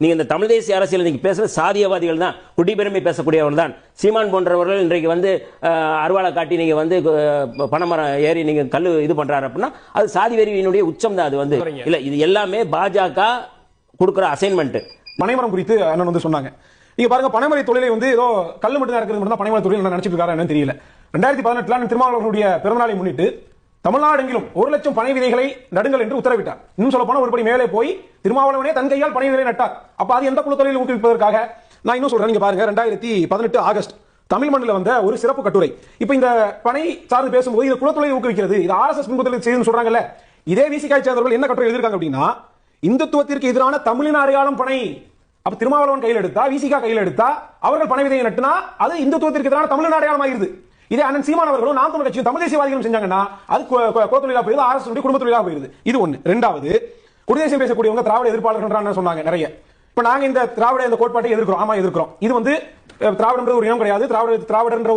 நீங்க இந்த தமிழ் தேசிய அரசியல் நீங்க பேசுற சாதியவாதிகள் தான், குடிபெருமை பேசக்கூடியவர்கள் தான். சீமான் போன்றவர்கள் இன்றைக்கு வந்து அருவாளை காட்டி நீங்க வந்து பனைமரம் ஏறி நீங்க கல்லு இது பண்றாரு அப்படின்னா அது சாதி வெறியினுடைய உச்சம் தான். அது வந்து இல்ல, இது எல்லாமே பாஜக கொடுக்கிற அசைன்மெண்ட். பனைமரம் குறித்து அண்ணன் வந்து சொன்னாங்க. நீங்க பாருங்க, பனைமரை தொழிலை வந்து ஏதோ கல்லு மட்டும் இருக்கிறது மட்டும் தான் பனைமர தொழில் நினைச்சிட்டு இருக்காரு என்னன்னு தெரியல. 2018 திருமாவளவனுடைய பிறந்தநாளை முன்னிட்டு தமிழ்நாடெங்கிலும் 1 லட்சம் பனை விதைகளை நடுங்கள் என்று உத்தரவிட்டார். இன்னும் சொல்ல போனா ஒருபடி மேலே போய் திருமாவளவனே தன் கையால் பனை விதை நட்டார். அப்ப அது எந்த குழு தொழிலை ஊக்குவிப்பதற்காக? நான் இன்னும் சொல்றேன், நீங்க பாருங்க, 2018 ஆகஸ்ட் தமிழ் மண்ணில் வந்த ஒரு சிறப்பு கட்டுரை. இப்ப இந்த பனை சார்ந்து பேசும்போது இது குலத்தொழிலை ஊக்குவிக்கிறது, இது RSS பின்புதல் செய்து சொல்றாங்கல்ல. இதே விசிகாய் சேர்ந்தவர்கள் என்ன கட்டுரை எழுதிருக்காங்க அப்படின்னா, இந்துத்துவத்திற்கு எதிரான தமிழின் அடையாளம் பனை. அப்ப திருமாவளவன் கையில் எடுத்தா, விசிகா கையில் எடுத்தா, அவர்கள் பனை விதையை நட்டுனா அது இந்துத்துவத்திற்கு எதிரான தமிழின் அடையாளம் ஆயிருது. இதே அண்ணன் சீமான் அவர்களும் நாம் தமிழ் கட்சியும் தமிழ் தேசியவாதிகளும் செஞ்சாங்கன்னா அது குலத்தொழிலா போயிருது, RSS குடும்ப தொழிலா போயிருது. இது ஒண்ணு. ரெண்டாவது, குடிதேசியம் பேசக்கூடியவங்க திராவிட எதிர்ப்பாளர்கள் சொன்னாங்க நிறைய. இப்ப நாங்க இந்த திராவிட இந்த கோட்பாட்டை எதிர்க்கிறோம். ஆமா எதிர்க்கிறோம். இது வந்து திராவிடன்ற ஒரு இனம் கிடையாது, திராவிடன்ற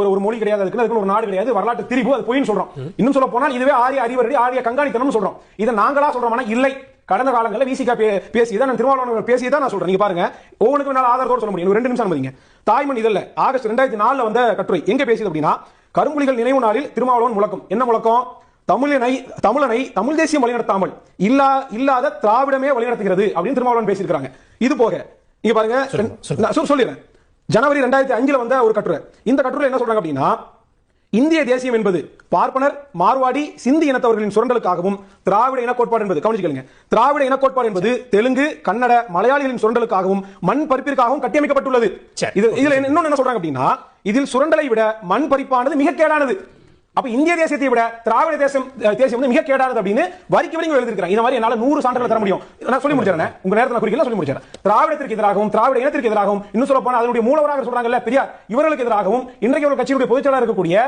ஒரு மொழி கிடையாது, அதுக்கு ஒரு நாடு கிடையாது, வரலாற்று திரிபு, அது பொய்ன்னு சொல்றோம். இன்னும் சொல்ல போனால் இதுவே ஆரிய அறிவரடி, ஆரிய கண்காணித்தனம் சொல்றோம். இதை நாங்களா சொல்றோம், இல்லை. கடந்த காலங்களில் விசிகா பேசியதான் திருமாவளவன் பேசியதான் நான் சொல்றேன். நீங்க பாருங்க, ஒவ்வொன்றுக்கு மேல ஆதாரத்தோடு சொல்ல முடியும். 2 நிமிஷம் அனுமதிங்க. தாய்மண் இதழ்ல ஆகஸ்ட் 2004 வந்த கட்டுரை எங்க பேசியது அப்படின்னா, கரும்புலிகள் நினைவு நாளில் திருமாவளவன் முழக்கம். என்ன முழக்கம்? தமிழனை தமிழ் தேசியம் வழிநடத்தாமல் இல்லாத திராவிடமே வழிநடத்துகிறது அப்படின்னு திருமாவளவன் பேசியிருக்காங்க. இது போக நீங்க பாருங்க, சொல்லிடுறேன், ஜனவரி 2005 வந்த ஒரு கட்டுரை. இந்த கட்டுரை என்ன சொல்றாங்க அப்படின்னா, இந்திய தேசியம் என்பது பார்ப்பனர், மார்வாடி, சிந்தி இனத்தவர்களின் சுரண்டலுக்காகவும் திராவிட இனக்கோட்பாடு என்பது, கவனிச்சுக்கங்க, திராவிட இனக்கோட்பாடு என்பது தெலுங்கு, கன்னட, மலையாளிகளின் சுரண்டலுக்காகவும் மண் பறிப்பிற்காகவும் கட்டியமைக்கப்பட்டுள்ளது. இதுல இன்னொன்னு என்ன சொல்றாங்க அப்படின்னா, இதில் சுரண்டலை விட மண் பறிப்பானது மிக கேடானது. அப்ப இந்திய தேசியத்தை விட திராவிட தேசியம் வந்து மிக கேடானது அப்படின்னு வரிக்கு வரைக்கும் எழுதிருக்காங்க. இந்த மாதிரி என்னால 100 சான்றுகள் தர முடியும். நான் சொல்லி முடிச்சேன், உங்க நேரத்தில் குறிக்கல சொல்லி முடிச்சேன். திராவிடத்திற்கு எதிராகவும் திராவிட இனத்திற்கு எதிராகவும், இன்னும் சொல்ல போனா அதனுடைய மூலவராக சொல்றாங்கல்ல பெரியார், இவர்களுக்கு எதிராகவும் இன்றைக்கு ஒரு கட்சியுடைய பொதுச்செயலாளர் இருக்கக்கூடிய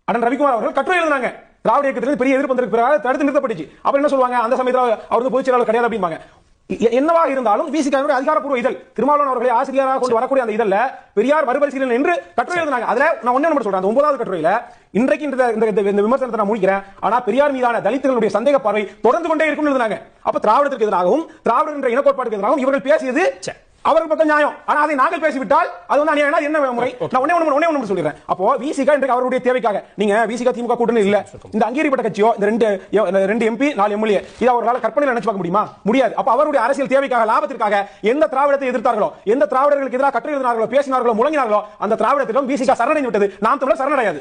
அண்ணன் ரவிக்குமார் அவர்கள் கட்டுரை எழுதினாங்க. திராவிட இயக்கத்திற்கு பெரிய எதிர்ப்பு வந்ததற்கு தடுத்து நிறுத்தப்பட்டுச்சு. அப்புறம் என்ன சொல்லுவாங்க, அந்த சமயத்தில் அவர் பொதுச்செயலாளர் கிடையாது அப்படிம்பாங்க. என்னவா இருந்தாலும் விசிகாவுடைய அதிகாரப்பூர்வ இதழ் திருமாவளவன் அவர்களை ஆசிரியராக கொண்டு வரக்கூடிய அந்த இதழ்ல பெரியார் மறுபரிசீலனை என்று கட்டுரை எழுதினாங்க. அதுல நான் ஒண்ணே நம்பர் சொல்றேன், அந்த 9வது கட்டுரையில இன்றைக்கு இந்த விமர்சனத்தை நான் முடிக்கிறேன். ஆனா பெரியார் மீதான தலித்துகளுடைய சந்தேக பார்வை தொடர்ந்து கொண்டே இருக்கும் எழுதினாங்க. அப்ப திராவிடத்திற்கு எதிராகவும் திராவிட என்ற இனக்கோட்பாட்டுக்கு எதிராகவும் இவர்கள் பேசியது அவர்கள் பக்கம் நியாயம். ஆனா அதை நாங்கள் பேசிவிட்டால் அது வந்து அநியாயம். என்ன முறை? நான் ஒண்ணே சொல்லிடுறேன். அப்போ விசிகா இன்றைக்கு அவருடைய தேவைக்காக, நீங்க விசிகா திமுக கூட்டணி இல்ல, இந்த அங்கீகரிக்கப்பட்ட கட்சியோ, இந்த 2 MP 4 MLA, இது அவர்களால் கற்பனையில் நினைச்சு பார்க்க முடியுமா? முடியாது. அப்ப அவருடைய அரசியல் தேவைக்காக, லாபத்திற்காக எந்த திராவிடத்தை எதிர்த்தார்களோ, எந்த திராவிடர்களுக்கு எதிராக கட்டுரை எழுதினார்களோ, பேசினார்களோ, முழங்கினார்களோ, அந்த திராவிடத்திடம் விசிகா சரணடைந்து விட்டது. நாம் தமிழர் சரணடையாது.